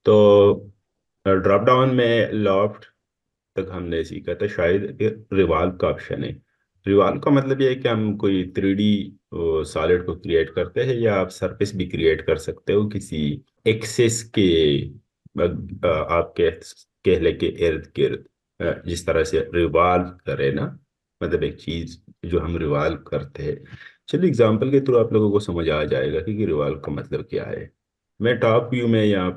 तो drop down में loft तक हमने सीखा था, शायद रिवॉल्व का ऑप्शन है। रिवॉल्व का मतलब ये है कि हम कोई 3D सॉलिड को क्रिएट करते हैं, या आप सरफेस भी क्रिएट कर सकते हो किसी एक्सेस के आप कह ले के इर्द गिर्द, जिस तरह से रिवॉल्व करे ना, मतलब एक चीज जो हम रिवॉल्व करते हैं। चलिए एग्जांपल के थ्रू आप लोगों को समझ आ जाएगा कि रिवॉल्व का मतलब क्या है। मैं टॉप व्यू में या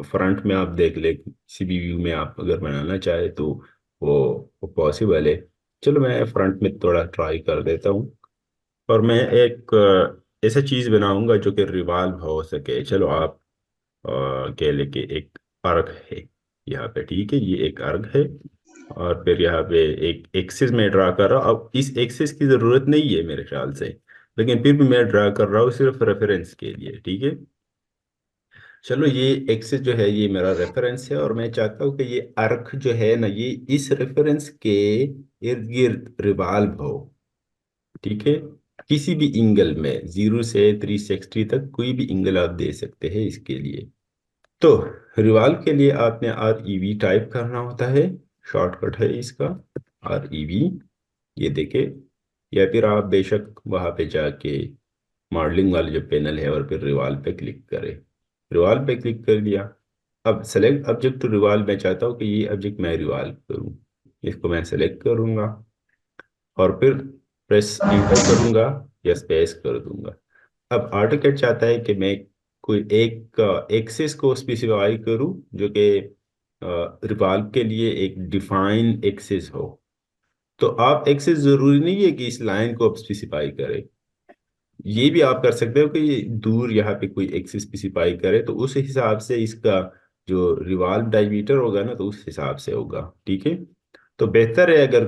फ्रंट में आप देख ले, किसी भी व्यू में आप अगर बनाना चाहे तो वो वो पॉसिबल है। चलो मैं फ्रंट में थोड़ा ट्राई कर देता हूँ, और मैं एक ऐसा चीज़ बनाऊंगा जो कि रिवॉल्व हो सके। चलो आप कह ले कि एक अर्क है यहाँ पे, ठीक है, ये एक अर्क है। और फिर यहाँ पे एक एक्सिस में ड्रा कर रहा हूँ। अब इस एक्सिस की ज़रूरत नहीं है मेरे ख्याल से, लेकिन फिर भी मैं ड्रा कर रहा हूँ सिर्फ रेफरेंस के लिए, ठीक है। चलो ये एक्सिस जो है ये मेरा रेफरेंस है, और मैं चाहता हूँ कि ये अर्क जो है ना, ये इस रेफरेंस के इर्द गिर्द रिवॉल्व हो, ठीक है। किसी भी एंगल में 0 से 360 तक कोई भी एंगल आप दे सकते हैं इसके लिए। तो रिवॉल्व के लिए आपने REV टाइप करना होता है, शॉर्टकट है इसका REV, ये देखे। या फिर आप बेशक वहां पे जाके मॉडलिंग वाले जो पैनल है और फिर रिवॉल्व पे क्लिक करें। रिवॉल्व पे क्लिक कर लिया। अब सेलेक्ट ऑब्जेक्ट टू रिवॉल्व, मैं चाहता हूँ कि ये ऑब्जेक्ट मैं रिवॉल्व करूँ। इसको मैं सेलेक्ट करूंगा और फिर प्रेस इंटर करूंगा या स्पेस कर दूंगा। अब AutoCAD चाहता है कि मैं कोई एक एक्सिस को स्पेसिफाई करूं जो कि रिवॉल्व के लिए एक डिफाइन एक्सिस हो। तो आप एक्सिस जरूरी नहीं है कि इस लाइन को आप स्पेसिफाई करें, ये भी आप कर सकते हो कि दूर यहाँ पे कोई एक्सिस स्पेसिफाई करे, तो उस हिसाब से इसका जो रिवॉल्व डायमीटर होगा ना, तो उस हिसाब से होगा, ठीक है। तो बेहतर है अगर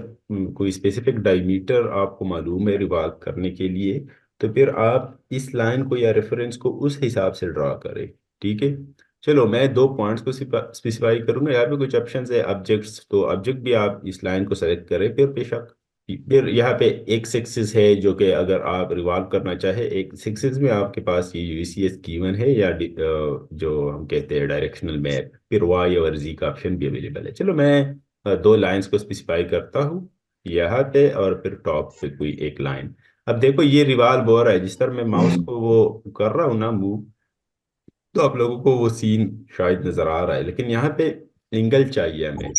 कोई स्पेसिफिक डायमीटर आपको मालूम है रिवॉल्व करने के लिए, तो फिर आप इस लाइन को या रेफरेंस को उस हिसाब से ड्रा करें, ठीक है। चलो मैं दो पॉइंट्स को स्पेसिफाई करूंगा। यहाँ पे कुछ ऑप्शंस है ऑब्जेक्ट्स, तो ऑब्जेक्ट भी आप इस लाइन को सेलेक्ट करें फिर बेशक। फिर यहाँ पे एक एक्सिस है जो कि अगर आप रिवॉल्व करना चाहे, एक एक्सिस में आपके पास ये UCS गिवन है, या जो हम कहते हैं डायरेक्शनल मैप, फिर Y और Z का ऑप्शन भी अवेलेबल है। चलो मैं दो लाइंस को स्पेसिफाई करता हूँ यहाँ पे, और फिर टॉप पे कोई एक लाइन। अब देखो ये रिवॉल्व हो रहा है, जिस तरह मैं माउस को वो कर रहा हूँ ना मूव, तो आप लोगों को वो सीन शायद नजर आ रहा है, लेकिन यहाँ पे एंगल चाहिए हमें।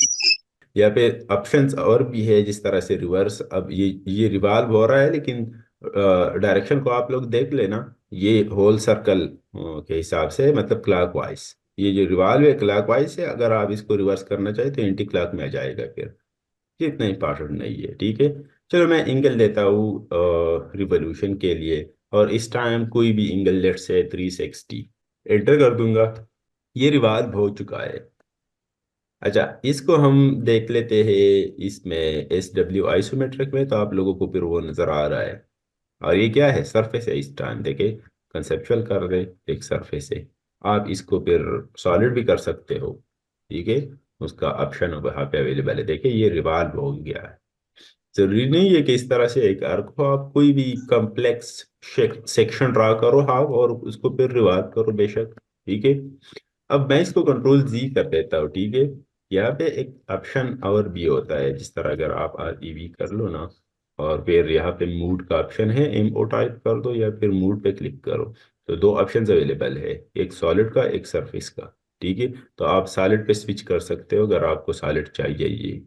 यहाँ पे ऑप्शंस और भी है, जिस तरह से रिवर्स। अब ये रिवॉल्व हो रहा है, लेकिन डायरेक्शन को आप लोग देख लेना, ये होल सर्कल के हिसाब से, मतलब क्लॉकवाइज। ये जो रिवॉल्व है क्लॉकवाइज है, अगर आप इसको रिवर्स करना चाहें तो एंटी क्लॉक में आ जाएगा फिर। ये इतना इंपॉर्टेंट नहीं है, ठीक है। चलो मैं एंगल देता हूँ रिवोल्यूशन के लिए, और इस टाइम कोई भी एंगल लेट से 360 एंटर कर दूंगा। ये रिवॉल्व हो चुका है। अच्छा, इसको हम देख लेते हैं इसमें SW आइसोमेट्रिक में, तो आप लोगों को फिर वो नज़र आ रहा है। और ये क्या है, सरफेस है। इस टाइम देखे कंसेप्चुअल कर दे, एक सरफेस है। आप इसको फिर सॉलिड भी कर सकते हो, ठीक है। उसका ऑप्शन वहाँ पे अवेलेबल है। देखिए ये रिवॉल्व हो गया है। जरूरी नहीं है कि इस तरह से एक आर्क हो, आप कोई भी कॉम्प्लेक्स सेक्शन ड्रा करो हाँ, और उसको फिर रिवॉल्व करो बेशक, ठीक है। अब मैं इसको कंट्रोल Z कर देता हूँ, ठीक है। यहाँ पे एक ऑप्शन और भी होता है, जिस तरह अगर आप REV कर लो ना, और फिर यहाँ पे मूड का ऑप्शन है, MO टाइप कर दो या फिर मूड पे क्लिक करो, तो दो ऑप्शंस अवेलेबल है, एक सॉलिड का एक सरफेस का, ठीक है। तो आप सॉलिड पे स्विच कर सकते हो अगर आपको सॉलिड चाहिए ये,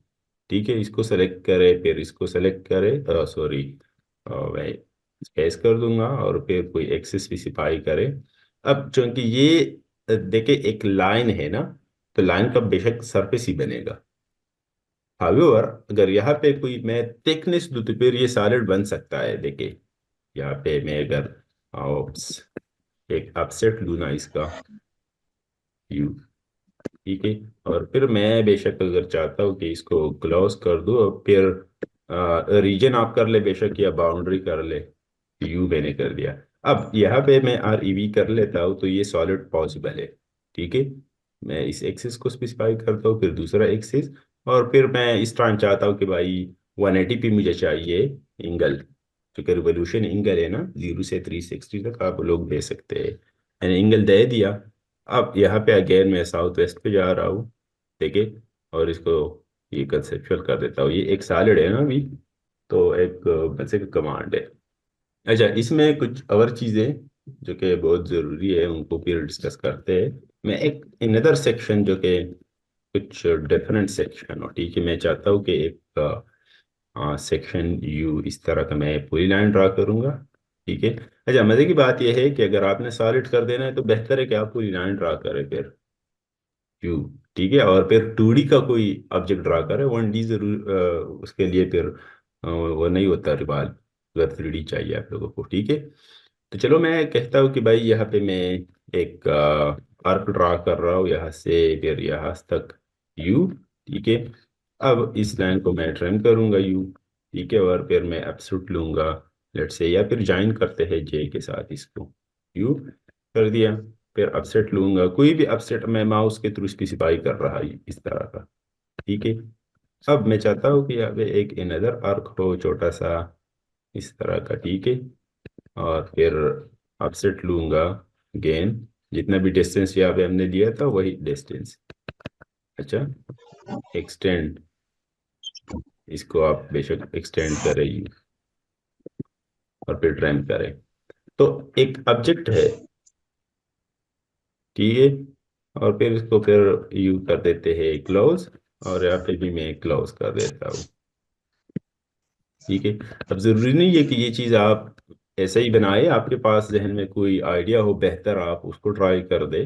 ठीक है। इसको सेलेक्ट करें, फिर इसको सेलेक्ट करें, सॉरी मैं स्पेस कर दूंगा, और फिर कोई एक्सिस स्पेसिफाई करें। अब चूंकि ये देखे एक लाइन है ना, तो लाइन का बेशक सरफेस ही बनेगा। हावेवर अगर यहाँ पे कोई मैं थिकनेस दूं तो फिर ये सॉलिड बन सकता है। देखे यहाँ पे मैं अगर एक अपसेट लूँ ना इसका व्यू, ठीक है। और फिर मैं बेशक अगर चाहता हूँ कि इसको क्लोज कर दूँ, और फिर रीजन आप कर ले बेशक, या बाउंड्री कर ले, यू मैंने कर दिया। अब यहाँ पे मैं REV कर लेता हूँ, तो ये सॉलिड पॉसिबल है, ठीक है। मैं इस एक्सिस को स्पेसिफाई करता हूँ, फिर दूसरा एक्सिस, और फिर मैं इस टाइम चाहता हूँ कि भाई 180 पे मुझे चाहिए एंगल, क्योंकि रिवोल्यूशन एंगल है ना, 0 से 360 तक आप लोग दे सकते हैं। मैंने एंगल दे दिया। अब यहाँ पे अगेन मैं साउथ वेस्ट पे जा रहा हूँ, देखिए, और इसको ये कंसेप्चुअल कर देता हूँ। ये एक सॉलिड है ना अभी, तो एक बेसिक कमांड है। अच्छा, इसमें कुछ और चीज़ें जो कि बहुत ज़रूरी है उनको फिर डिस्कस करते हैं। मैं एक इनदर सेक्शन जो कि कुछ डिफरेंट सेक्शन हो, ठीक है, मैं चाहता हूँ कि एक सेक्शन यू इस तरह का मैं पूरी लाइन ड्रा करूंगा, ठीक है। अच्छा, मजे की बात यह है कि अगर आपने सॉलिड कर देना है तो बेहतर है कि आप पूरी लाइन ड्रा करें फिर यू, ठीक है, और फिर 2D का कोई ऑब्जेक्ट ड्रा करें। 1D जरूर उसके लिए फिर वो नहीं होता रिवाल, अगर 3D चाहिए आप लोगों को, ठीक है। तो चलो मैं कहता हूँ कि भाई यहाँ पे मैं एक आर्क ड्रा कर रहा हूँ यहाँ से फिर यहाँ तक यू, ठीक है। अब इस लाइन को मैं ट्रिम करूंगा यू, ठीक है, और फिर मैं एब्सोल्यूट लूंगा, लेट्स से, या फिर ज्वाइन करते हैं जे के साथ इसको, यू कर दिया। फिर अपसेट लूंगा, कोई भी अपसेट मैं माउस के थ्रू स्पेसिफाई कर रहा है इस तरह का, ठीक है। अब मैं चाहता हूँ कि यहाँ पे एक इनदर आर्क हो छोटा सा इस तरह का, ठीक है, और फिर अपसेट लूंगा अगेन, जितना भी डिस्टेंस यहाँ पे हमने लिया था वही डिस्टेंस। अच्छा, एक्सटेंड, इसको आप बेशक एक्सटेंड करें और फिर ट्रिम करें। तो एक ऑब्जेक्ट है, ठीक है, और फिर इसको फिर यू कर देते हैं क्लोज, और यहाँ पे भी मैं क्लोज कर देता हूँ, ठीक है। अब जरूरी नहीं है कि ये चीज़ आप ऐसे ही बनाए, आपके पास जहन में कोई आइडिया हो बेहतर, आप उसको ट्राई कर दे,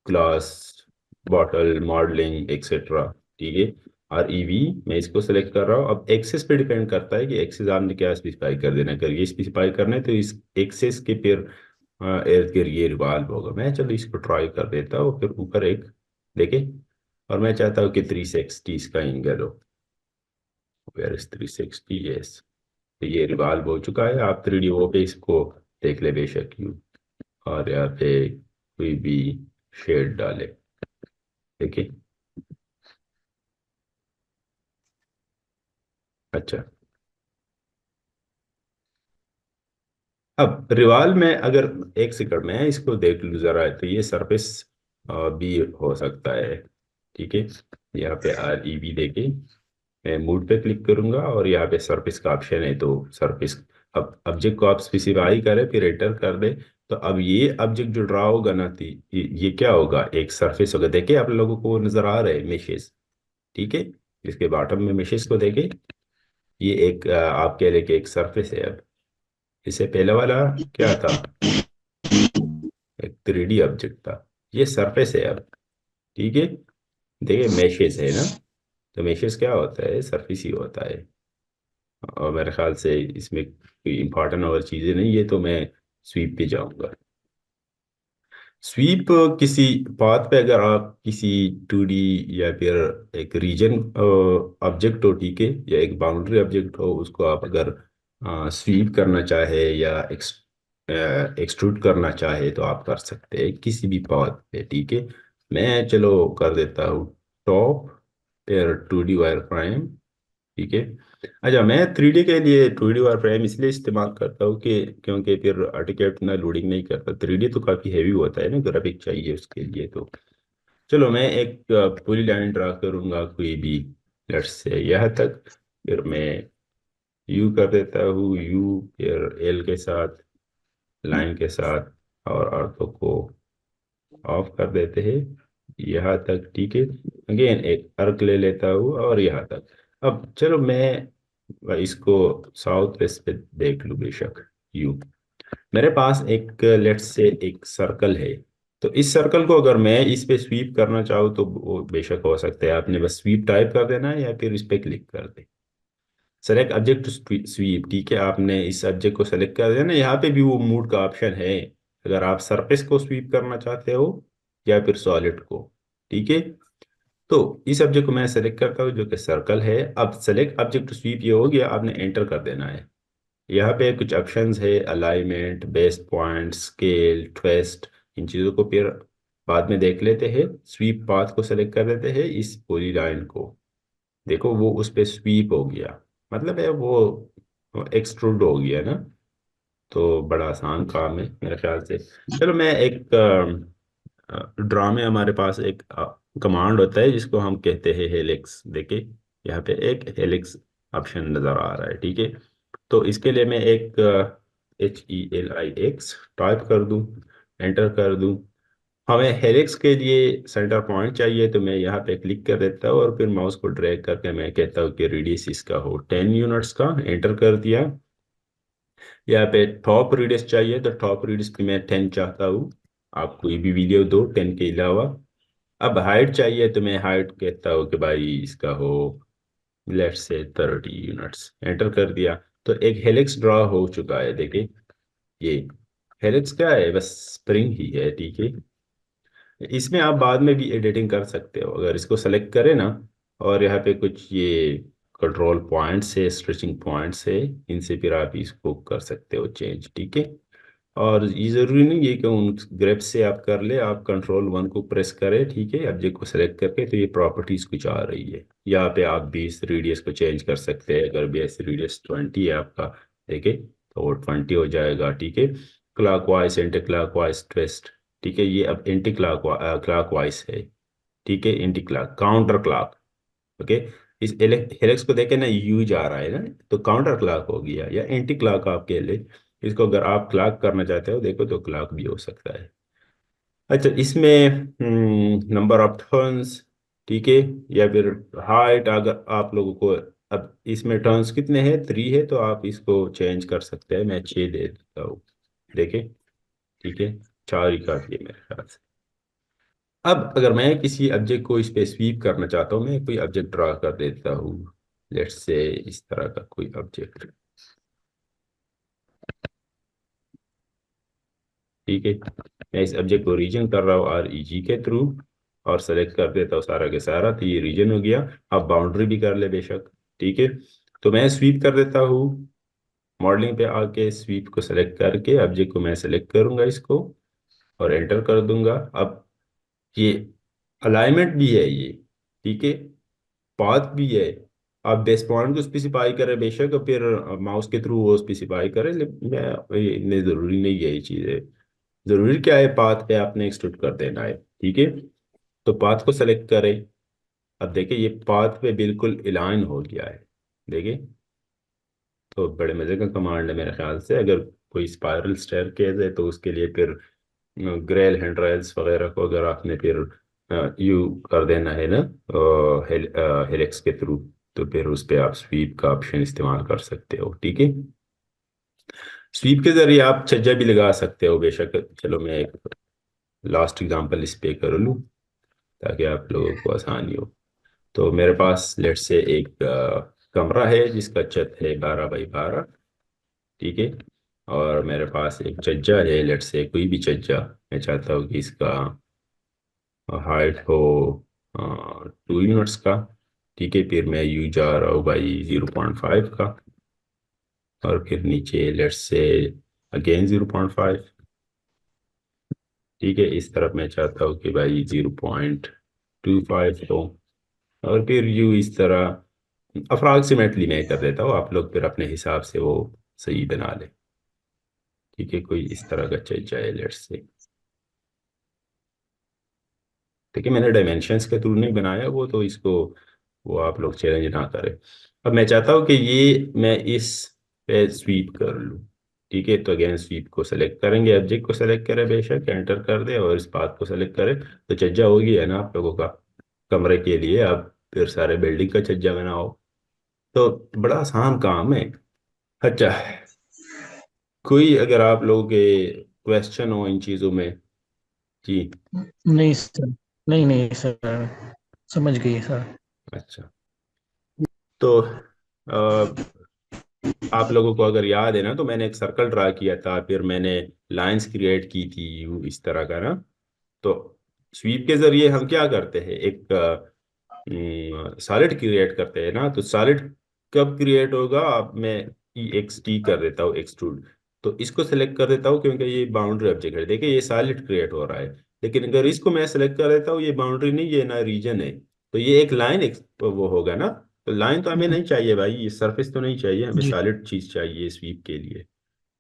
ग्लास बॉटल मॉडलिंग एक्सेट्रा, ठीक है। और ईवी मैं इसको सेलेक्ट कर रहा हूँ। अब एक्सेस पे डिपेंड करता है कि एक्सेस आपने क्या स्पेसिफाई कर देना है। अगर ये स्पेसिफाई करना है तो इस एक्सेस के फिर इर्द गिर्द ये रिवॉल्व होगा। मैं चलो इसको ट्राई कर देता हूँ, फिर ऊपर एक देखे, और मैं चाहता हूँ कि 360 इसका एंगल हो। Where is 360, yes. तो ये रिवॉल्व हो चुका है। आप 3D वो पे इसको देख ले बेशक यू, और यहाँ पे कोई भी शेड डाले, देखिए। अच्छा, अब रिवाल में अगर एक सेकंड में इसको देख लूँ जरा, तो ये सरफेस भी हो सकता है, ठीक है। यहाँ पे REV देके मैं मूड पे क्लिक करूंगा, और यहाँ पे सरफेस का ऑप्शन है, तो सरफेस, अब ऑब्जेक्ट को आप स्पेसिफाई करें फिर एंटर कर दे। तो अब ये ऑब्जेक्ट जो ड्रा होगा ना, तो ये क्या होगा, एक सरफेस होगा। देखिए आप लोगों को नजर आ रहे हैं मेशेस, ठीक है, इसके बॉटम में मेशेस को देखे, ये एक आप कह लें कि एक सरफेस है। अब इससे पहले वाला क्या था, एक 3D ऑब्जेक्ट था, ये सरफेस है अब, ठीक है। देखिए मेशेस है ना, तो मेशेस क्या होता है, सरफेस ही होता है। और मेरे ख्याल से इसमें कोई इंपॉर्टेंट और चीज़ें नहीं है, तो मैं स्वीप पे जाऊंगा। स्वीप किसी पाथ पे अगर आप किसी 2D या फिर एक रीजन ऑब्जेक्ट हो, ठीक है, या एक बाउंड्री ऑब्जेक्ट हो, उसको आप अगर स्वीप करना चाहे या एक्सट्रूड करना चाहे तो आप कर सकते हैं किसी भी पाथ पे, ठीक है। मैं चलो कर देता हूँ टॉप, फिर 2D वायर फ्रेम, ठीक है। अच्छा, मैं 3D के लिए 2D वायर फ्रेम इसलिए इस्तेमाल करता हूँ कि क्योंकि फिर AutoCAD ना लोडिंग नहीं करता। 3D तो काफ़ी हैवी होता है ना, ग्राफिक चाहिए उसके लिए। तो चलो मैं एक पूरी लाइन ड्रा करूँगा कोई भी, लेट्स से यहाँ तक, फिर मैं यू कर देता हूँ यू, फिर एल के साथ, लाइन के साथ, और आर्थो को ऑफ कर देते हैं यहाँ तक, ठीक है। अगेन एक अर्क ले लेता हूँ और यहाँ तक। अब चलो मैं इसको साउथ वेस्ट पे देख लूँ बेशक यू। मेरे पास एक लेट्स से एक सर्कल है, तो इस सर्कल को अगर मैं इस पे स्वीप करना चाहूँ तो वो बेशक हो सकता है। आपने बस स्वीप टाइप कर देना है या फिर इस पे क्लिक कर दे, सेलेक्ट ऑब्जेक्ट स्वीप, ठीक है। आपने इस ऑब्जेक्ट को सेलेक्ट कर देना, यहाँ पे भी वो मूड का ऑप्शन है, अगर आप सरफेस को स्वीप करना चाहते हो या फिर सॉलिड को, ठीक है। तो इस ऑब्जेक्ट को मैं सेलेक्ट करता हूँ जो कि सर्कल है। अब सेलेक्ट ऑब्जेक्ट टू स्वीप ये हो गया, आपने एंटर कर देना है। यहाँ पे कुछ ऑप्शंस है, alignment, base point, scale, twist, इन चीज़ों को फिर बाद में देख लेते हैं। स्वीप पाथ को सेलेक्ट कर देते हैं, इस पूरी लाइन को देखो वो उस पे स्वीप हो गया, मतलब है वो एक्सट्रूड हो गया ना। तो बड़ा आसान काम है मेरे ख्याल से। चलो मैं एक ड्रा में हमारे पास एक कमांड होता है जिसको हम कहते हैं हेलिक्स। देखिए यहाँ पे एक हेलिक्स ऑप्शन नज़र आ रहा है, ठीक है। तो इसके लिए मैं एक HELIX टाइप कर दूं, एंटर कर दूं। हमें हेलिक्स के लिए सेंटर पॉइंट चाहिए, तो मैं यहाँ पे क्लिक कर देता हूँ और फिर माउस को ड्रैग करके मैं कहता हूँ कि रेडियस इसका हो 10 यूनिट्स का, एंटर कर दिया। यहाँ पे टॉप रेडियस चाहिए, तो टॉप रेडियस की मैं 10 चाहता हूँ। आप कोई भी वीडियो दो 10 के अलावा। अब हाइट चाहिए, तो मैं हाइट कहता हूँ कि भाई इसका हो लेट्स से 30 यूनिट्स, एंटर कर दिया। तो एक हेलिक्स ड्रा हो चुका है, देखिए। ये हेलिक्स क्या है, बस स्प्रिंग ही है, ठीक है। इसमें आप बाद में भी एडिटिंग कर सकते हो, अगर इसको सेलेक्ट करें ना, और यहाँ पे कुछ ये कंट्रोल पॉइंट्स है, स्ट्रेचिंग पॉइंट्स है, इनसे फिर आप इसको कर सकते हो चेंज, ठीक है। और ये ज़रूरी नहीं है कि उन ग्रेप से आप कर ले, आप कंट्रोल 1 को प्रेस करें, ठीक है, ऑब्जेक्ट को सेलेक्ट करके, तो ये प्रॉपर्टीज़ कुछ आ रही है। यहाँ पे आप 20 रेडियस को चेंज कर सकते हैं, अगर बेस रेडियस 20 है आपका, ठीक है, तो वो 20 हो जाएगा, ठीक है। Clock wise, anti clock wise twist, ठीक है, ये अब एंटी क्लॉक क्लॉक वाइज है, ठीक है, anti clock counter clock, okay. इस हेलिक्स को देखे ना, यू जा रहा है ना, तो काउंटर क्लॉक हो गया, या एंटी क्लॉक आप कह ले। इसको अगर आप क्लॉक करना चाहते हो, देखो तो क्लॉक भी हो सकता है। अच्छा, इसमें नंबर ऑफ टर्न्स, ठीक है, या फिर हाइट, अगर आप लोगों को, अब इसमें टर्न्स कितने हैं, 3 है, तो आप इसको चेंज कर सकते हैं, मैं 6 दे देता हूँ, देखे, ठीक है, 4 ही काफी है मेरे ख्याल से। अब अगर मैं किसी ऑब्जेक्ट को इस पे स्वीप करना चाहता हूँ, मैं कोई ऑब्जेक्ट ड्रा कर देता हूँ, लेट्स से इस तरह का कोई ऑब्जेक्ट, ठीक है। मैं इस ऑब्जेक्ट को रीजन कर रहा हूँ REG के थ्रू, और सेलेक्ट कर देता हूँ सारा के सारा, तो ये रीजन हो गया। अब बाउंड्री भी कर ले बेशक, ठीक है। तो मैं स्वीप कर देता हूँ, मॉडलिंग पे आके स्वीप को सेलेक्ट करके ऑब्जेक्ट को मैं सेलेक्ट करूंगा इसको, और एंटर कर दूंगा। अब ये अलाइनमेंट भी है ये, ठीक है, पाथ भी है। आप बेस पॉइंट को स्पेसिफाई करें बेशक, और फिर माउस के थ्रू वो स्पेसिफाई करें, लेकिन मैं इतने ज़रूरी नहीं है ये चीज़ें। ज़रूरी क्या है, पाथ पे आपने एक्सट्रूड कर देना है, ठीक है। तो पाथ को सेलेक्ट करें। अब देखिए ये पाथ पे बिल्कुल इलाइन हो गया है, देखिए। तो बड़े मज़े का कमांड है मेरे ख्याल से। अगर कोई स्पाइरल स्टेयरकेस है, तो उसके लिए फिर ग्रेल हैंड रेल्स वगैरह को अगर आपने फिर यू कर देना है ना हेलिक्स के थ्रू, तो फिर उस पे आप स्वीप का ऑप्शन इस्तेमाल कर सकते हो, ठीक है। स्वीप के जरिए आप छज्जा भी लगा सकते हो बेशक। चलो मैं एक लास्ट एग्जांपल इस पे कर लूँ, ताकि आप लोगों को आसानी हो। तो मेरे पास लेट से एक कमरा है जिसका छत है 12 बाई 12, ठीक है। और मेरे पास एक छज्जा है, लेट से कोई भी छज्जा, मैं चाहता हूँ कि इसका हाइट हो 2 यूनिट्स का, ठीक है। फिर मैं यू जा रहा हूँ भाई 0.5 का, और फिर नीचे लेट्स से अगेन 0.5, ठीक है। इस तरफ मैं चाहता हूँ कि भाई 0.25 हो, और फिर यू इस तरह अप्रॉक्सीमेटली मैं कर देता हूँ, आप लोग फिर अपने हिसाब से वो सही बना ले, ठीक है। कोई इस तरह का चल जाए लेट्स से, ठीक है। मैंने डायमेंशंस के थ्रू नहीं बनाया वो, तो इसको वो आप लोग चैलेंज ना करें। अब मैं चाहता हूँ कि ये मैं इस पे स्वीप कर लूँ, ठीक है। तो अगेन स्वीप को सेलेक्ट करेंगे, ऑब्जेक्ट को सेलेक्ट करें बेशक, एंटर कर दे, और इस पाथ को सेलेक्ट करें, तो छज्जा हो गया है ना आप लोगों का कमरे के लिए। अब फिर सारे बिल्डिंग का छज्जा बनाओ, तो बड़ा आसान काम है। अच्छा, कोई अगर आप लोगों के क्वेश्चन हो इन चीज़ों में, जी। नहीं सर, नहीं नहीं सर, समझ गई सर। अच्छा, तो आप लोगों को अगर याद है ना, तो मैंने एक सर्कल ड्रा किया था, फिर मैंने लाइंस क्रिएट की थी इस तरह का ना। तो स्वीप के जरिए हम क्या करते हैं, एक सॉलिड क्रिएट करते हैं ना। तो सॉलिड कब क्रिएट होगा, अब मैं EXT कर देता हूँ, एक्सट्रूड। तो इसको सेलेक्ट कर देता हूँ, क्योंकि ये बाउंड्री ऑब्जेक्ट है, देखिए ये सॉलिड क्रिएट हो रहा है। लेकिन अगर इसको मैं सेलेक्ट कर देता हूँ, ये बाउंड्री नहीं, ये ना रीजन है, तो ये एक लाइन वो होगा ना। तो लाइन तो हमें नहीं चाहिए भाई, ये सरफेस तो नहीं चाहिए हमें, जी। सॉलिड चीज चाहिए स्वीप के लिए।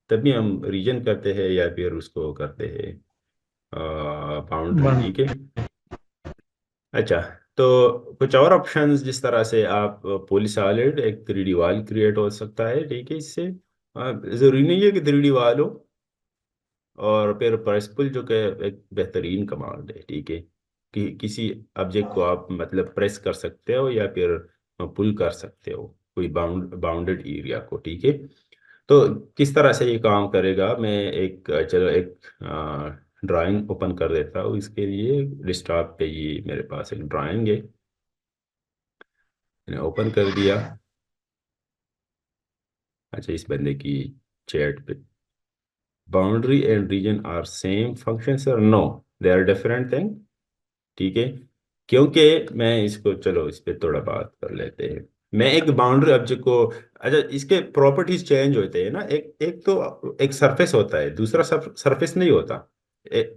तभी हम रीजन करते हैं या फिर उसको करते हैं बाउंड्री, बन ठीक है। अच्छा, तो कुछ और ऑप्शंस जिस तरह से आप पॉलीसॉलिड एक 3D वॉल क्रिएट हो सकता है, ठीक है, इससे जरूरी नहीं है कि 3D वॉल हो। और फिर प्रेसपुल जो कि एक बेहतरीन कमांड है, ठीक है, कि किसी ऑब्जेक्ट को आप मतलब प्रेस कर सकते हो या फिर पुल कर सकते हो कोई बाउंडेड एरिया को, ठीक है। तो किस तरह से ये काम करेगा, मैं एक चलो एक ड्राइंग ओपन कर देता हूँ इसके लिए। डेस्कटॉप पे ये मेरे पास एक ड्राइंग है, मैंने ओपन कर दिया। अच्छा, इस बंदे की चैट पे, boundary and region are same function sir, no, they are different thing, ठीक है। क्योंकि मैं इसको, चलो इस पे थोड़ा बात कर लेते हैं। मैं एक बाउंड्री ऑब्जेक्ट को, अच्छा इसके प्रॉपर्टीज चेंज होते हैं ना, एक एक तो एक सरफेस होता है, दूसरा सरफेस नहीं होता।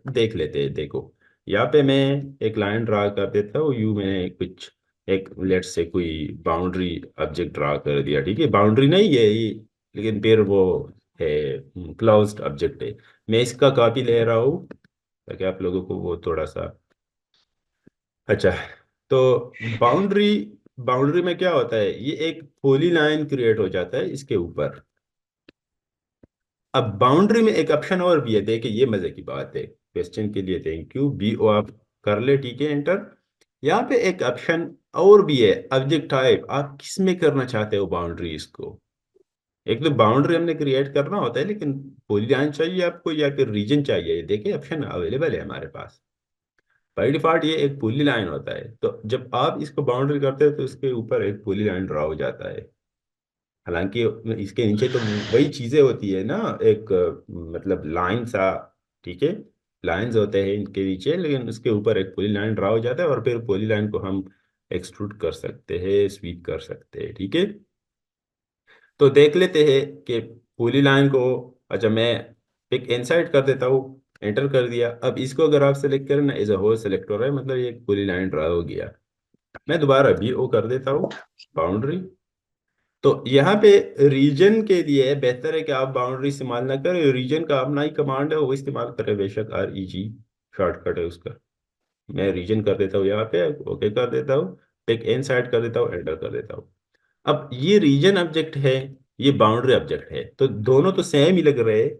देख लेते हैं, देखो यहाँ पे मैं एक लाइन ड्रा कर देता हूँ, यू मैंने कुछ एक लेट से कोई बाउंड्री ऑब्जेक्ट ड्रा कर दिया, ठीक है, बाउंड्री नहीं है ये, लेकिन फिर वो है क्लोज्ड ऑब्जेक्ट है। मैं इसका कॉपी ले रहा हूँ ताकि आप लोगों को वो थोड़ा सा, अच्छा, तो बाउंड्री बाउंड्री में क्या होता है, ये एक पॉली लाइन क्रिएट हो जाता है इसके ऊपर। अब बाउंड्री में एक ऑप्शन और भी है, देखिए ये मजे की बात है, क्वेश्चन के लिए थैंक यू, बी ओ आप कर ले, ठीक है, एंटर। यहाँ पे एक ऑप्शन और भी है, ऑब्जेक्ट टाइप, आप किस में करना चाहते हो बाउंड्री इसको। एक तो बाउंड्री हमने क्रिएट करना होता है, लेकिन पॉली लाइन चाहिए आपको या फिर रीजन चाहिए, देखिए ऑप्शन अवेलेबल है हमारे पास। बाई डिफॉल्ट ये एक पुली लाइन होता है, तो जब आप इसको बाउंड्री करते हो तो इसके ऊपर एक पुली लाइन ड्रा हो जाता है। हालांकि इसके नीचे तो वही चीजें होती है ना, एक मतलब लाइन सा, ठीक है, लाइंस होते हैं इनके नीचे, लेकिन उसके ऊपर एक पुली लाइन ड्रा हो जाता है और फिर पुली लाइन को हम एक्सट्रूड कर सकते हैं, स्वीप कर सकते हैं, ठीक है। तो देख लेते हैं कि पुली लाइन को, अच्छा मैं एक इनसाइड कर देता हूँ, एंटर कर दिया। अब इसको अगर आप सेलेक्ट करें ना, एज अ होल सेलेक्ट हो रहा है, मतलब ये एक पुली लाइन ड्रा हो गया। मैं दोबारा भी ओ कर देता हूँ, बाउंड्री। तो यहाँ पे रीजन के लिए बेहतर है कि आप बाउंड्री इस्तेमाल ना करें, रीजन का अपना ही कमांड है वो इस्तेमाल करें, बेशक REG शॉर्टकट है उसका। मैं रीजन कर देता हूँ यहाँ पे, ओके कर देता हूँ, एक इन साइड कर देता हूँ, एंटर कर देता हूँ। अब ये रीजन ऑब्जेक्ट है, ये बाउंड्री ऑब्जेक्ट है, तो दोनों तो सेम ही लग रहे हैं,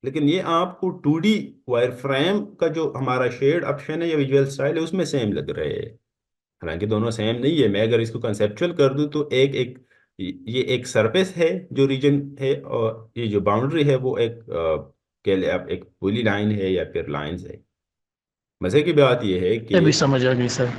लेकिन ये आपको 2D वायर फ्रेम का जो हमारा शेड ऑप्शन है या विजुअल स्टाइल है उसमें सेम लग रहे हैं। हालांकि दोनों सेम नहीं है, मैं अगर इसको कंसेप्चुअल कर दूं तो एक एक ये एक सरफेस है जो रीजन है, और ये जो बाउंड्री है वो एक कह ले आप एक पूरी लाइन है या फिर लाइंस है। मजे की बात यह है कि ये भी समझ आ गई सर।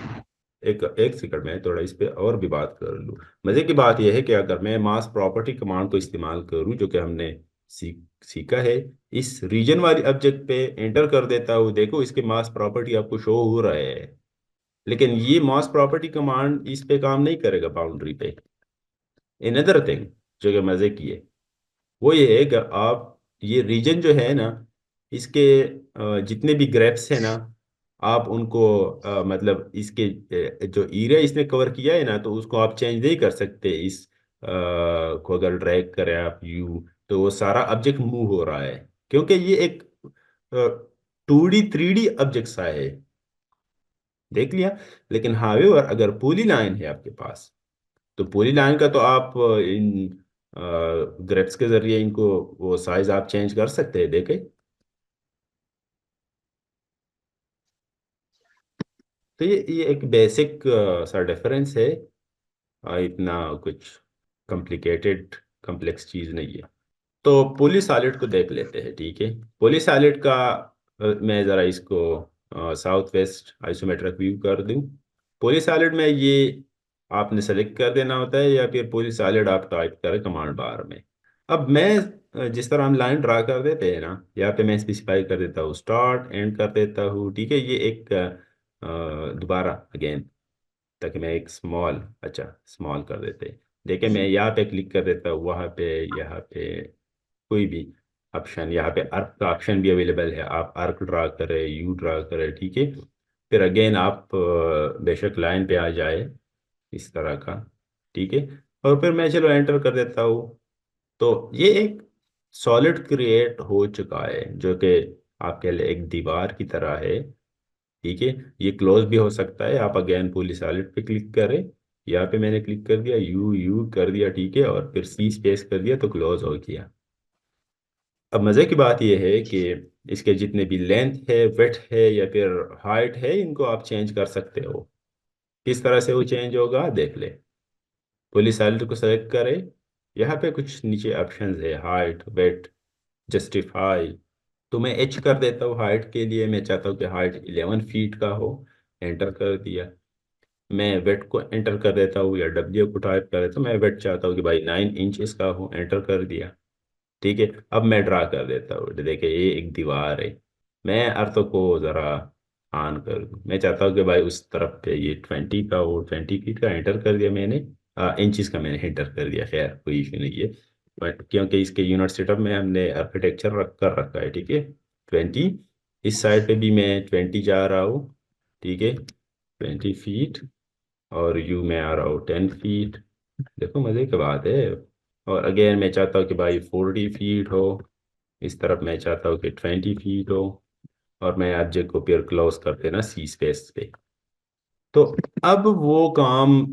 एक एक सेकंड में थोड़ा इस पे और भी बात कर लूँ। मजे की बात यह है कि अगर मैं मास प्रॉपर्टी कमांड को इस्तेमाल करूँ जो कि हमने सीखा है, इस रीजन वाली ऑब्जेक्ट पे एंटर कर देता हूँ, देखो इसके मास प्रॉपर्टी आपको शो हो रहा है। लेकिन ये मास प्रॉपर्टी कमांड इस पे काम नहीं करेगा बाउंड्री पे। अनदर थिंग जो कि मजे की है वो ये है कि आप ये रीजन जो है ना, इसके जितने भी ग्रेप्स हैं ना, आप उनको मतलब इसके जो एरिया इसने कवर किया है ना, तो उसको आप चेंज नहीं कर सकते। इस को अगर ड्रैग करें आप यू, तो वो सारा ऑब्जेक्ट मूव हो रहा है, क्योंकि ये एक 2D 3D ऑब्जेक्ट सा है, देख लिया। लेकिन हावेवर अगर पूरी लाइन है आपके पास, तो पूरी लाइन का तो आप इन ग्रेप्स के जरिए इनको वो साइज आप चेंज कर सकते हैं, देखे। तो ये एक बेसिक सा डिफरेंस है, इतना कुछ कॉम्प्लिकेटेड कॉम्प्लेक्स चीज़ नहीं है। तो पोली सॉलिड को देख लेते हैं, ठीक है। पोली सॉलिड का मैं ज़रा इसको साउथ वेस्ट आइसोमेट्रिक व्यू कर दूं। पोली सॉलिड में ये आपने सेलेक्ट कर देना होता है या फिर पोली सॉलिड आप टाइप करें कमांड बार में। अब मैं जिस तरह हम लाइन ड्रा कर देते हैं ना, यहाँ पे मैं स्पेसिफाई कर देता हूँ, स्टार्ट एंड कर देता हूँ, ठीक है। ये एक दोबारा अगेन, ताकि मैं एक स्मॉल, अच्छा स्मॉल कर देते हैं। देखिए मैं यहाँ पे क्लिक कर देता हूँ, वहाँ पे, यहाँ पे कोई भी ऑप्शन, यहाँ पे आर्क का ऑप्शन भी अवेलेबल है, आप आर्क ड्रा करें, यू ड्रा करें, ठीक है। फिर अगेन आप बेशक लाइन पे आ जाए इस तरह का, ठीक है। और फिर मैं चलो एंटर कर देता हूँ। तो ये एक सॉलिड क्रिएट हो चुका है जो कि आपके लिए एक दीवार की तरह है। ठीक है, ये क्लोज भी हो सकता है। आप अगेन पुलिस वॉलेट पे क्लिक करें। यहाँ पे मैंने क्लिक कर दिया, यू यू कर दिया, ठीक है, और फिर सी स्पेस कर दिया तो क्लोज हो गया। अब मज़े की बात यह है कि इसके जितने भी लेंथ है, विड्थ है या फिर हाइट है, इनको आप चेंज कर सकते हो। किस तरह से वो चेंज होगा देख ले। पुलिस वॉलेट को सेलेक्ट करें। यहाँ पे कुछ नीचे ऑप्शंस है, हाइट, वेट, जस्टिफाई। तो मैं एच कर देता हूँ हाइट के लिए। मैं चाहता हूँ कि हाइट 11 फीट का हो। एंटर कर दिया। मैं वेट को एंटर कर देता हूँ या डब्ल्यू को टाइप कर देता हूँ। मैं वेट चाहता हूँ कि भाई 9 इंचेस का हो। एंटर कर दिया। ठीक है, अब मैं ड्रा कर देता हूँ। देखिए ये एक दीवार है। मैं अर्थों को ज़रा ऑन कर दूँ। मैं चाहता हूँ कि भाई उस तरफ पे ये 20 का हो। 20 फीट का एंटर कर दिया मैंने। इंचिस का मैंने एंटर कर दिया। खैर कोई इशू नहीं है, बट क्योंकि इसके यूनिट सेटअप में हमने आर्किटेक्चर रख कर रखा है। ठीक है, 20। इस साइड पे भी मैं 20 जा रहा हूँ। ठीक है, 20 फीट। और यू में आ रहा हूँ 10 फीट। देखो मज़े की बात है। और अगेन मैं चाहता हूँ कि भाई 40 फीट हो। इस तरफ मैं चाहता हूँ कि 20 फीट हो। और मैं ऑब्जेक्ट को फिर क्लोज कर देना सी स्पेस पे। तो अब वो काम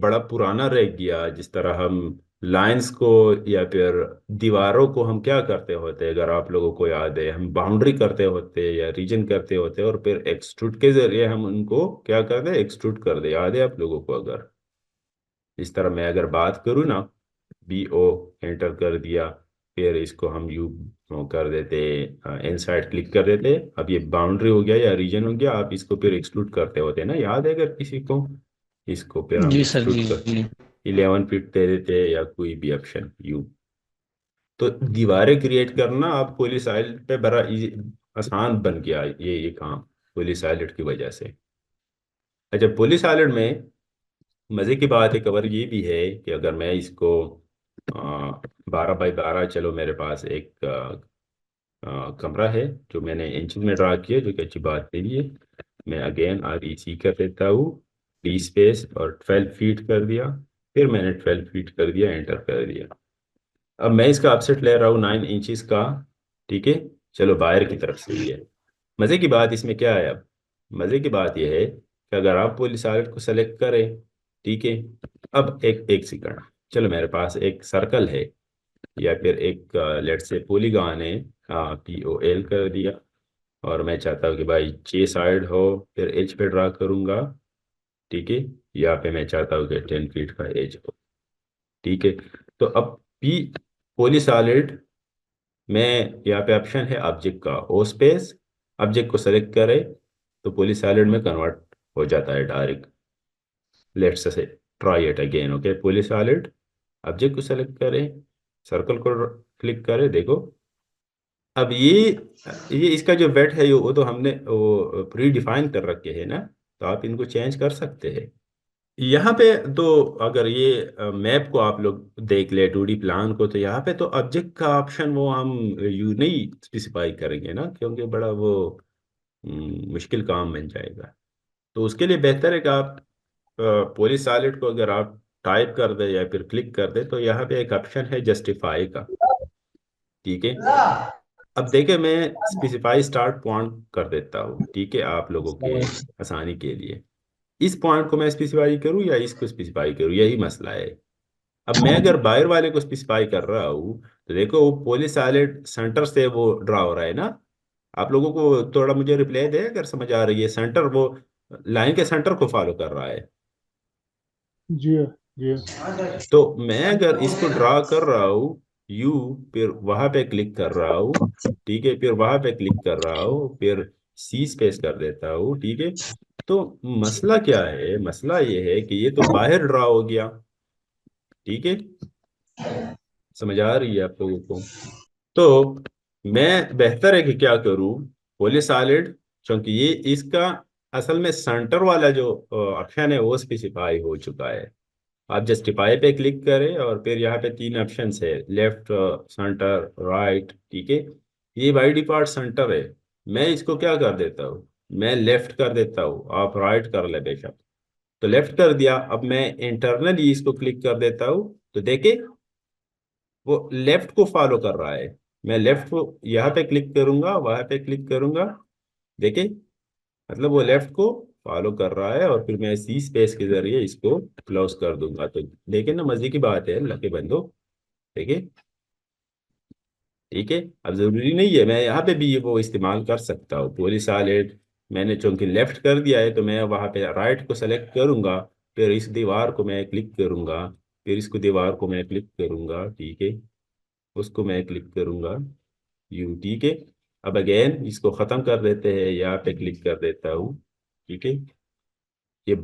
बड़ा पुराना रह गया। जिस तरह हम लाइंस को या फिर दीवारों को हम क्या करते होते, अगर आप लोगों को याद है, हम बाउंड्री करते होते या रीजन करते होते और फिर एक्सट्रूड के जरिए हम उनको क्या करते, एक्सट्रूड कर दे। याद है आप लोगों को? अगर इस तरह मैं अगर बात करूँ ना, बी ओ एंटर कर दिया, फिर इसको हम यू कर देते, इनसाइड क्लिक कर देते। अब ये बाउंड्री हो गया या रीजन हो गया। आप इसको फिर एक्सक्लूड करते होते हैं ना, याद है अगर किसी को? इसको फिर हम जी सर, एक्सक्लूड जी कर जी। 11 फीट दे देते या कोई भी ऑप्शन यू। तो दीवारें क्रिएट करना अब पुलिस आइलैंड पे बड़ा आसान बन गया ये काम, पुलिस आइलैंड की वजह से। अच्छा, पुलिस आइलैंड में मज़े की बात एक खबर ये भी है कि अगर मैं इसको 12 बाई 12, चलो मेरे पास एक कमरा है जो मैंने इंच में ड्रा किया, जो कि अच्छी बात नहीं है। मैं अगेन आर ई सी कर देता हूँ, डी स्पेस, और 12 फीट कर दिया। फिर मैंने 12 फीट कर दिया, एंटर कर दिया। अब मैं इसका अपसेट ले रहा हूँ 9 इंचिस का। ठीक है, चलो बाहर की तरफ से ही है। मज़े की बात इसमें क्या है अब? मज़े की बात यह है कि अगर आप पुलिस आर्ट को सेलेक्ट करें, ठीक है, अब एक एक सेकंड, चलो मेरे पास एक सर्कल है या फिर एक लेट से पॉलीगॉन है। पी ओ एल कर दिया। और मैं चाहता हूँ कि भाई 6 साइड हो, फिर एज पे ड्रा करूंगा। ठीक है, यहाँ पे मैं चाहता हूँ कि 10 फीट का एज हो। ठीक है, तो अब पी पोली सॉलिड में यहाँ पे ऑप्शन है ऑब्जेक्ट का ओ स्पेस। ऑब्जेक्ट को सेलेक्ट करें तो पोली सॉलिड में कन्वर्ट हो जाता है direct. Let's say try it again. Okay, poly solid, object को सेलेक्ट करें, सर्कल को क्लिक करें, देखो। अब ये इसका जो वेट है, वो तो हमने वो प्री डिफाइन कर रखे हैं ना, तो आप इनको चेंज कर सकते हैं। यहाँ पे तो अगर ये मैप को आप लोग देख ले, 2D प्लान को, तो यहाँ पे तो ऑब्जेक्ट का ऑप्शन वो हम यू नहीं स्पेसिफाई करेंगे ना, क्योंकि बड़ा वो मुश्किल काम बन जाएगा। तो उसके लिए बेहतर है कि आप पुलिस सॉलिड को अगर आप टाइप कर दे या फिर क्लिक कर दे, तो यहाँ पे एक ऑप्शन है जस्टिफाई का। ठीक है, अब देखे मैं स्पेसिफाई स्टार्ट पॉइंट कर देता हूँ, ठीक है, आप लोगों के आसानी के लिए। इस पॉइंट को मैं स्पेसिफाई करूँ या इसको स्पेसिफाई करूँ, यही मसला है। अब मैं अगर बाहर वाले को स्पेसिफाई कर रहा हूँ, तो देखो वो पुलिस आइलैंड सेंटर से वो ड्रा हो रहा है ना। आप लोगों को थोड़ा मुझे रिप्लाई दे अगर समझ आ रही है। सेंटर वो लाइन के सेंटर को फॉलो कर रहा है। जी जी। तो मैं अगर इसको ड्रा कर रहा हूँ यू, फिर वहां पे क्लिक कर रहा हूँ, ठीक है, फिर वहां पे क्लिक कर रहा हूँ, फिर सी स्पेस कर देता हूँ, ठीक है। तो मसला क्या है? मसला ये है कि ये तो बाहर ड्रा हो गया। ठीक है, समझ आ रही है आप लोगों को? तो मैं बेहतर है कि क्या करूँ, पोली सॉलिड, क्योंकि ये इसका असल में सेंटर वाला जो ऑप्शन है वो स्पेसिफाई हो चुका है। आप जस्टिफाई पे क्लिक करें और फिर यहाँ पे 3 ऑप्शंस है, लेफ्ट, सेंटर, राइट। ठीक है, ये बाई डिफॉल्ट सेंटर है। मैं इसको क्या कर देता हूँ, मैं लेफ्ट कर देता हूँ, आप राइट कर ले बेशक। तो लेफ्ट कर दिया। अब मैं इंटरनली इसको क्लिक कर देता हूँ, तो देखे वो लेफ्ट को फॉलो कर रहा है। मैं लेफ्ट को यहाँ पे क्लिक करूंगा, वहां पे क्लिक करूंगा, देखिए, मतलब वो लेफ्ट को फॉलो कर रहा है, और फिर मैं सी स्पेस के जरिए इसको क्लोज कर दूंगा। तो देखिए ना, मजे की बात है लगे बंदो। देखिए, ठीक है। अब जरूरी नहीं है, मैं यहाँ पे भी ये वो इस्तेमाल कर सकता हूँ पूरी सॉलिड। मैंने चूंकि लेफ्ट कर दिया है, तो मैं वहाँ पे राइट को सेलेक्ट करूंगा, फिर इस दीवार को मैं क्लिक करूंगा, फिर इसको दीवार को मैं क्लिक करूंगा, ठीक है, उसको मैं क्लिक करूंगा, यू, ठीक है। अब अगेन इसको खत्म कर देते हैं, यहाँ पे क्लिक कर देता हूँ, ठीक है। ये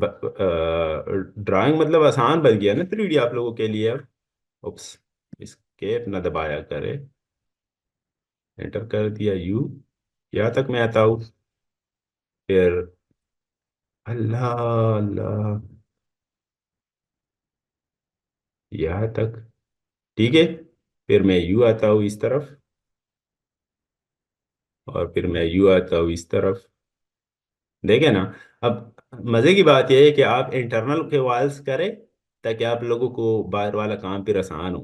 ड्राइंग मतलब आसान बन गया ना 3D आप लोगों के लिए अब। उप्स, इसकेप ना दबाया करे, एंटर कर दिया यू, यहाँ तक मैं आता हूँ, फिर अल्लाह अल्लाह, यहाँ तक, ठीक है। फिर मैं यू आता हूँ इस तरफ, और फिर मैं यू आता हूँ इस तरफ, देखे ना। अब मजे की बात यह है कि आप इंटरनल के वाल्स करें, ताकि आप लोगों को बाहर वाला काम फिर आसान हो।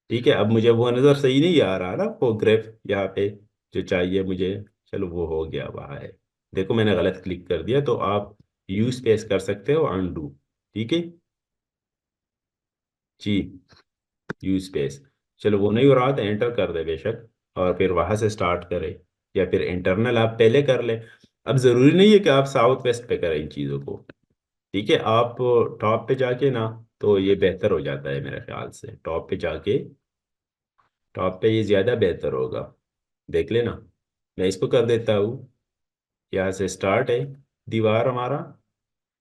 ठीक है, अब मुझे वो नज़र सही नहीं आ रहा ना, वो ग्रेफ यहाँ पे जो चाहिए मुझे। चलो वो हो गया, वहाँ है। देखो मैंने गलत क्लिक कर दिया, तो आप यू स्पेस कर सकते हो अनडू, ठीक है जी, यू स्पेस। चलो वो नहीं हो रहा तो एंटर कर दे बेशक, और फिर वहां से स्टार्ट करें, या फिर इंटरनल आप पहले कर लें। अब जरूरी नहीं है कि आप साउथ वेस्ट पे करें इन चीज़ों को, ठीक है। आप टॉप पे जाके ना, तो ये बेहतर हो जाता है मेरे ख्याल से, टॉप पे जाके, टॉप पे ये ज़्यादा बेहतर होगा। देख लेना, मैं इसको कर देता हूँ, यहाँ से स्टार्ट है दीवार हमारा,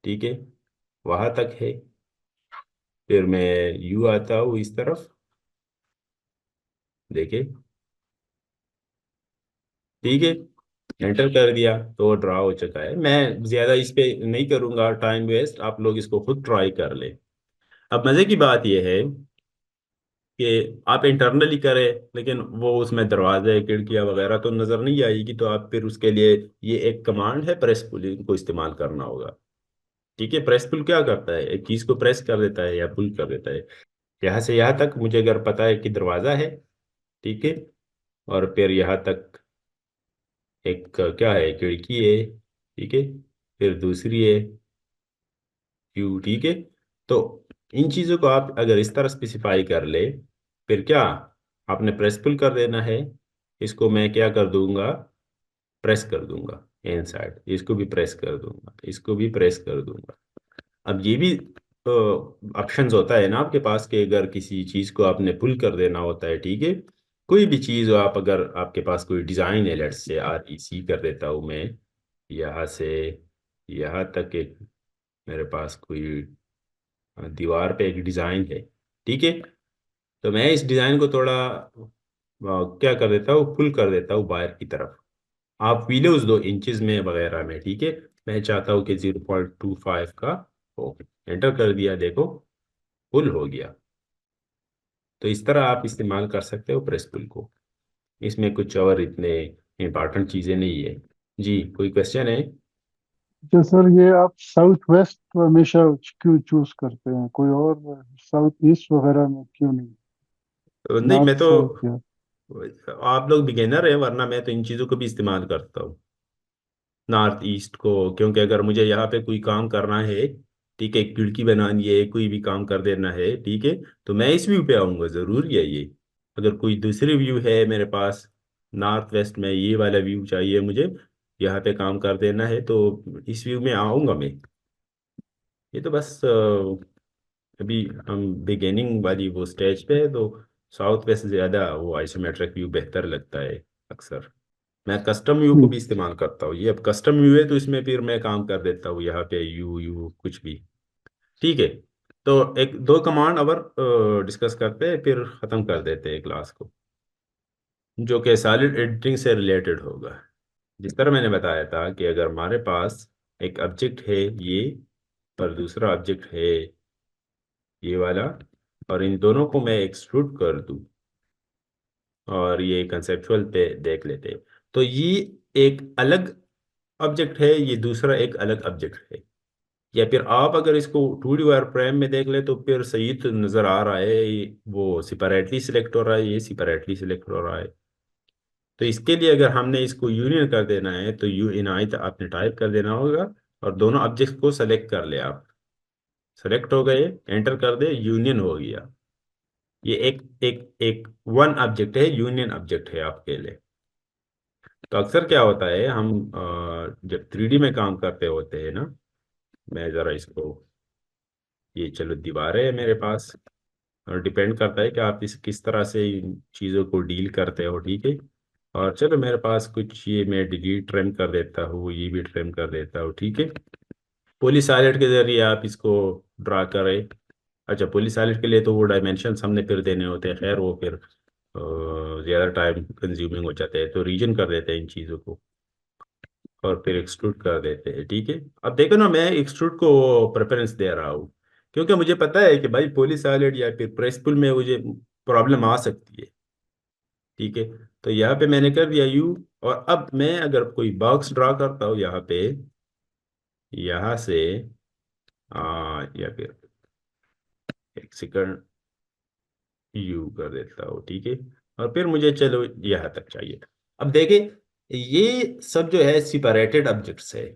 ठीक है, वहां तक है। फिर मैं यू आता हूँ इस तरफ, देखे, ठीक है, एंटर कर दिया तो ड्रा हो चुका है। मैं ज्यादा इस पे नहीं करूंगा टाइम वेस्ट, आप लोग इसको खुद ट्राई कर ले। अब मजे की बात यह है कि आप इंटरनली करें, लेकिन वो उसमें दरवाजे खिड़कियां वगैरह तो नजर नहीं आएगी, तो आप फिर उसके लिए ये एक कमांड है प्रेस पुल को इस्तेमाल करना होगा। ठीक है, प्रेस पुल क्या करता है, एक चीज को प्रेस कर देता है या पुल कर देता है। यहाँ से यहाँ तक मुझे अगर पता है कि दरवाजा है, ठीक है, और फिर यहाँ तक एक क्या है, खिड़की है, ठीक है, फिर दूसरी है क्यू, ठीक है। तो इन चीज़ों को आप अगर इस तरह स्पेसिफाई कर ले, फिर क्या, आपने प्रेस पुल कर देना है। इसको मैं क्या कर दूंगा, प्रेस कर दूंगा इन साइड, इसको भी प्रेस कर दूंगा, इसको भी प्रेस कर दूंगा। अब ये भी ऑप्शंस होता है ना आपके पास, कि अगर किसी चीज़ को आपने पुल कर देना होता है, ठीक है, कोई भी चीज़ हो, आप अगर आपके पास कोई डिज़ाइन है, लेट्स से आर ई सी कर देता हूँ मैं, यहाँ से यहाँ तक एक, मेरे पास कोई दीवार पे एक डिज़ाइन है, ठीक है। तो मैं इस डिज़ाइन को थोड़ा क्या कर देता हूँ, पुल कर देता हूँ बाहर की तरफ। आप विलोज 2 इंचज में वगैरह में, ठीक है। मैं चाहता हूँ कि 0.25 का हो, एंटर कर दिया, देखो पुल हो गया। तो इस तरह आप इस्तेमाल कर सकते हो प्रेस पुल को, इसमें कुछ और इतने इम्पोर्टेंट चीज़ें नहीं है। जी, कोई क्वेश्चन है? तो सर ये आप साउथ वेस्ट हमेशा क्यों चूज करते हैं, कोई और साउथ ईस्ट वगैरह में क्यों नहीं, नहीं, मैं नॉर्थ तो, साउथ या? आप लोग बिगिनर है, वरना मैं तो इन चीज़ों को भी इस्तेमाल करता हूँ, नॉर्थ ईस्ट को। क्योंकि अगर मुझे यहाँ पे कोई काम करना है, ठीक है, खिड़की बनानी है, कोई भी काम कर देना है, ठीक है, तो मैं इस व्यू पे आऊँगा, ज़रूरी है ये। अगर कोई दूसरी व्यू है मेरे पास, नॉर्थ वेस्ट में ये वाला व्यू चाहिए मुझे, यहाँ पे काम कर देना है, तो इस व्यू में आऊँगा मैं। ये तो बस अभी हम बिगेनिंग वाली वो स्टेज पे है, तो साउथ वेस्ट ज़्यादा वो आइसोमेट्रिक व्यू बेहतर लगता है अक्सर। मैं कस्टम व्यू को भी ठीक। इस्तेमाल करता हूँ, ये अब कस्टम व्यू है, तो इसमें फिर मैं काम कर देता हूँ यहाँ पे यू यू कुछ भी, ठीक है। तो एक दो कमांड और डिस्कस करते हैं, फिर ख़त्म कर देते हैं क्लास को, जो कि सॉलिड एडिटिंग से रिलेटेड होगा। जिस तरह मैंने बताया था कि अगर हमारे पास एक ऑब्जेक्ट है ये, और दूसरा ऑब्जेक्ट है ये वाला, और इन दोनों को मैं एक्सट्रूड कर दूँ, और ये कंसेप्चुअल पे देख लेते हैं, तो ये एक अलग ऑब्जेक्ट है, ये दूसरा एक अलग ऑब्जेक्ट है। या फिर आप अगर इसको 2D वायर फ्रेम में देख ले, तो फिर सही तो नज़र आ रहा है, वो सिपरेटली सिलेक्ट हो रहा है, ये सिपरेटली सिलेक्ट हो रहा है, तो इसके लिए अगर हमने इसको यूनियन कर देना है तो यू इन आई आपने टाइप कर देना होगा, और दोनों ऑब्जेक्ट को सेलेक्ट कर ले आप। सेलेक्ट हो गए, एंटर कर दे, यूनियन हो गया। ये एक एक एक वन ऑब्जेक्ट है, यूनियन ऑब्जेक्ट है आपके लिए। तो अक्सर क्या होता है, हम जब 3D में काम करते होते हैं ना, मैं जरा इसको, ये चलो दीवारें है मेरे पास, और डिपेंड करता है कि आप इस किस तरह से इन चीज़ों को डील करते हो, ठीक है। और चलो मेरे पास कुछ, ये मैं डिलीट ट्रिम कर देता हूँ, ये भी ट्रिम कर देता हूँ, ठीक है। पॉली साइलेट के जरिए आप इसको ड्रा करें। अच्छा, पॉली साइलेट के लिए तो वो डायमेंशन हमने फिर देने होते हैं, खैर वो फिर ज़्यादा टाइम कंज्यूमिंग हो जाते हैं, तो रीजन कर देते हैं इन चीज़ों को, और फिर एक्सट्रूड कर देते हैं, ठीक है। अब देखो ना, मैं एक्सट्रूड को प्रेफरेंस दे रहा हूँ, क्योंकि मुझे पता है कि भाई पॉलीसैलेड या फिर प्रेस पुल में मुझे प्रॉब्लम आ सकती है, ठीक है। तो यहाँ पे मैंने कर दिया यू, और अब मैं अगर कोई बॉक्स ड्रा करता हूँ यहाँ पे, यहाँ से या फिर एक सेकंड, यू कर देता हूँ, ठीक है। और फिर मुझे चलो यहाँ तक चाहिए। अब देखे, ये सब जो है सिपरेटेड ऑब्जेक्ट्स है,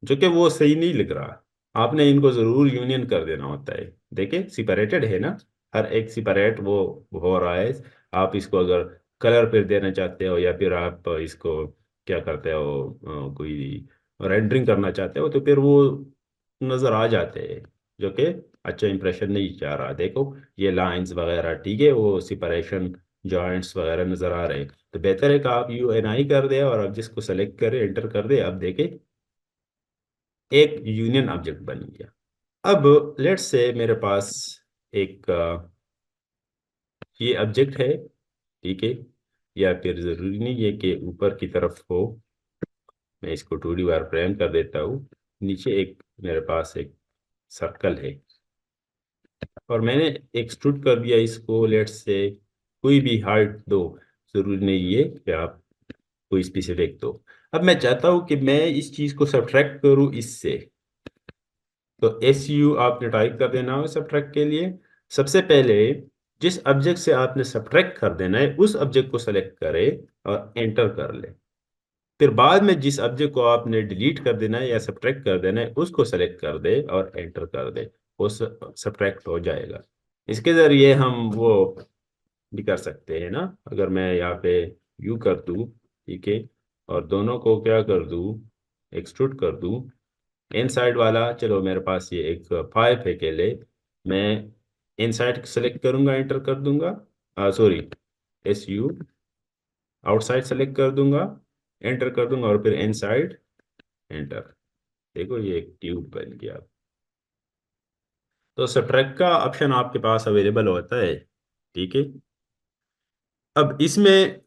जो कि वो सही नहीं लग रहा। आपने इनको जरूर यूनियन कर देना होता है। देखिए सिपरेटेड है ना, हर एक सिपरेट वो हो रहा है। आप इसको अगर कलर फिर देना चाहते हो, या फिर आप इसको क्या करते हो, कोई रेंडरिंग करना चाहते हो, तो फिर वो नज़र आ जाते हैं, जो कि अच्छा इंप्रेशन नहीं जा रहा। देखो ये लाइंस वगैरह, ठीक है, वो सिपरेशन जॉइंट्स वगैरह नज़र आ रहे हैं। तो बेहतर है कि आप यू एन आई कर दे, और अब जिसको सेलेक्ट करें, एंटर कर दे। अब देखें, एक यूनियन ऑब्जेक्ट बन गया। अब लेट्स से मेरे पास एक ये ऑब्जेक्ट है, ठीक है, या फिर जरूरी नहीं है कि ऊपर की तरफ हो। मैं इसको 2D वार फ्रेम कर देता हूँ। नीचे एक मेरे पास एक सर्कल है, और मैंने एक्सट्रूड कर दिया इसको। लेट्स से कोई भी हाइट दो, जरूरी नहीं है कि आप कोई स्पेसिफिक दो। अब मैं चाहता हूँ कि मैं इस चीज को सब्ट्रैक्ट करूँ इससे। तो एस यू आपने टाइप कर देना है सब्ट्रैक्ट के लिए। सबसे पहले जिस ऑब्जेक्ट से आपने सब्ट्रैक्ट कर देना है, उस ऑब्जेक्ट को सेलेक्ट करें और एंटर कर ले। फिर बाद में जिस ऑब्जेक्ट को आपने डिलीट कर देना है या सब्ट्रैक्ट कर देना है, उसको सेलेक्ट कर दे और एंटर कर दे। वो सब्ट्रैक्ट हो जाएगा। इसके जरिए हम वो भी कर सकते हैं ना। अगर मैं यहाँ पे यू कर दूँ, ठीक है, और दोनों को क्या कर दूँ, एक्सट्रूड कर दूँ। इनसाइड वाला, चलो मेरे पास ये एक पाइप है के लिए, मैं इनसाइड सेलेक्ट करूंगा, एंटर कर दूंगा, sorry, S U, outside select कर दूंगा, एंटर कर दूंगा, और फिर इनसाइड, एंटर। देखो ये एक ट्यूब बन गया। तो सब्ट्रैक्ट का ऑप्शन आपके पास अवेलेबल होता है, ठीक है। अब इसमें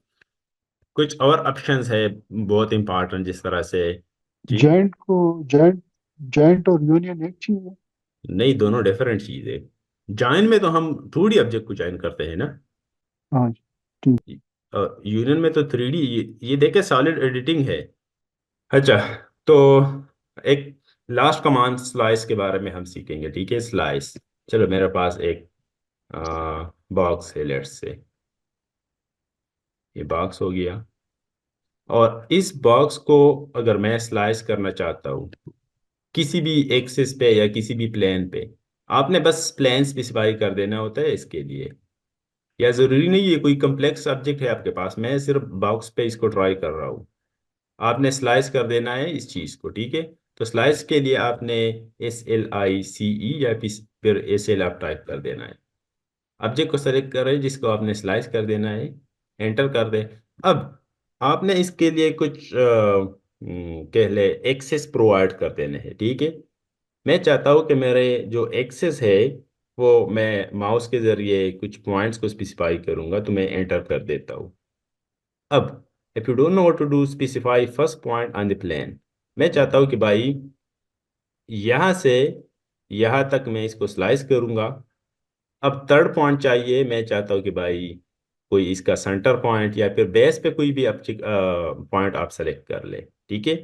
कुछ और ऑप्शंस है बहुत इंपॉर्टेंट, जिस तरह से, जी, जॉइंट को जॉइंट जॉइंट और यूनियन एक चीज है। नहीं, दोनों डिफरेंट चीज है। जॉइन में तो हम 2D ऑब्जेक्ट को जॉइन करते हैं ना, हाँ जी, ठीक। यूनियन में तो 3D, ये देखे सॉलिड एडिटिंग है। अच्छा, तो एक लास्ट कमांड स्लाइस के बारे में हम सीखेंगे, ठीक है। स्लाइस, चलो मेरे पास एक बॉक्स है, लेट्स से ये बॉक्स हो गया, और इस बॉक्स को अगर मैं स्लाइस करना चाहता हूँ किसी भी एक्सिस पे या किसी भी प्लेन पे, आपने बस प्लेन स्पेसिफाई कर देना होता है इसके लिए। या जरूरी नहीं है कोई कम्प्लेक्स ऑब्जेक्ट है आपके पास, मैं सिर्फ बॉक्स पे इसको ट्राई कर रहा हूँ। आपने स्लाइस कर देना है इस चीज को, ठीक है। तो स्लाइस के लिए आपने SLICE या फिर SL आप टाइप कर देना है। ऑब्जेक्ट को सेलेक्ट करें जिसको आपने स्लाइस कर देना है, एंटर कर दे। अब आपने इसके लिए कुछ कह ले एक्सेस प्रोवाइड कर देने हैं, ठीक है। मैं चाहता हूँ कि मेरे जो एक्सेस है, वो मैं माउस के जरिए कुछ पॉइंट्स को स्पेसिफाई करूंगा, तो मैं एंटर कर देता हूँ। अब if you don't know what to do, specify first point on the plane. मैं चाहता हूँ कि भाई यहाँ से यहाँ तक मैं इसको स्लाइस करूंगा। अब थर्ड पॉइंट चाहिए, मैं चाहता हूँ कि भाई कोई इसका सेंटर पॉइंट या फिर बेस पे कोई भी पॉइंट आप सेलेक्ट कर ले, ठीक है।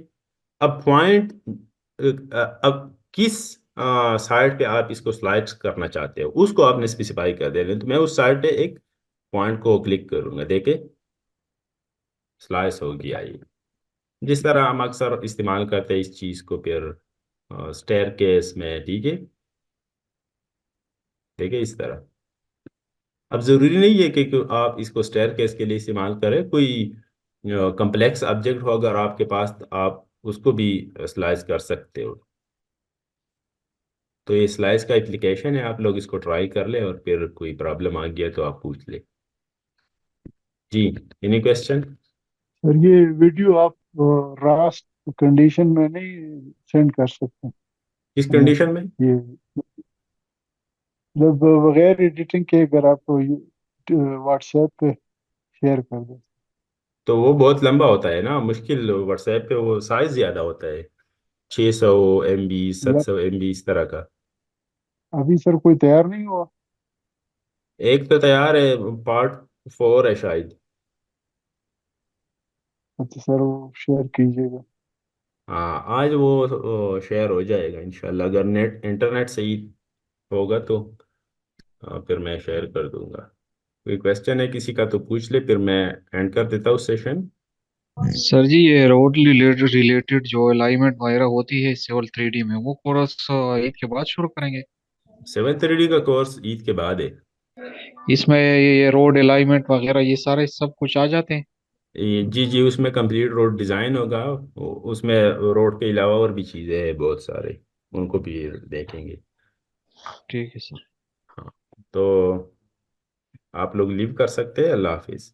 अब पॉइंट, अब किस साइड पे आप इसको स्लाइड करना चाहते हो, उसको आपने स्पेसिफाई कर देना। तो मैं उस साइड पे एक पॉइंट को क्लिक करूंगा, देखे। स्लाइस हो गया ये। जिस तरह हम अक्सर इस्तेमाल करते हैं इस चीज़ को, फिर स्टेयर केस में, ठीक है इस तरह। अब ज़रूरी नहीं है कि आप इसको स्टेयर केस के लिए इस्तेमाल करें, कोई कम्प्लेक्स ऑब्जेक्ट हो अगर आपके पास, तो आप उसको भी स्लाइस कर सकते हो। तो ये स्लाइस का एप्लीकेशन है, आप लोग इसको ट्राई कर लें, और फिर कोई प्रॉब्लम आ गया तो आप पूछ लें। जी, एनी क्वेश्चन? सर ये वीडियो आप रास्ट कंडीशन में नहीं सेंड कर सकते किस हमें? कंडीशन में? ये मतलब बगैर एडिटिंग के अगर आप व्हाट्सएप पे शेयर कर दें। तो वो बहुत लंबा होता है ना, मुश्किल, व्हाट्सएप पे वो साइज ज़्यादा होता है, 600 MB, यार 700 MB इस तरह का। अभी सर कोई तैयार नहीं हुआ। एक तो तैयार है, पार्ट 4 है शायद। अच्छा सर वो शेयर कीजिएगा। हाँ, आज वो शेयर हो जाएगा इंशाल्लाह, अगर नेट इंटरनेट सही होगा तो फिर मैं शेयर कर दूंगा। कोई क्वेश्चन है किसी का तो पूछ ले, फिर मैं एंड कर देता हूँ सेशन। सर जी ये रोड रिलेटेड रिलेटेड जो अलाइनमेंट वगैरह होती है सिविल 3D में, वो कोर्स ईद के बाद शुरू करेंगे? 7:30 का कोर्स ईद के बाद है। इसमें ये रोड अलाइनमेंट वगैरह ये सारे सब कुछ आ जाते हैं? जी जी, उसमें कंप्लीट रोड डिज़ाइन होगा, उसमें रोड के अलावा और भी चीज़ें हैं बहुत सारे, उनको भी देखेंगे। ठीक है सर। हाँ, तो आप लोग लीव कर सकते हैं। अल्लाह हाफिज़।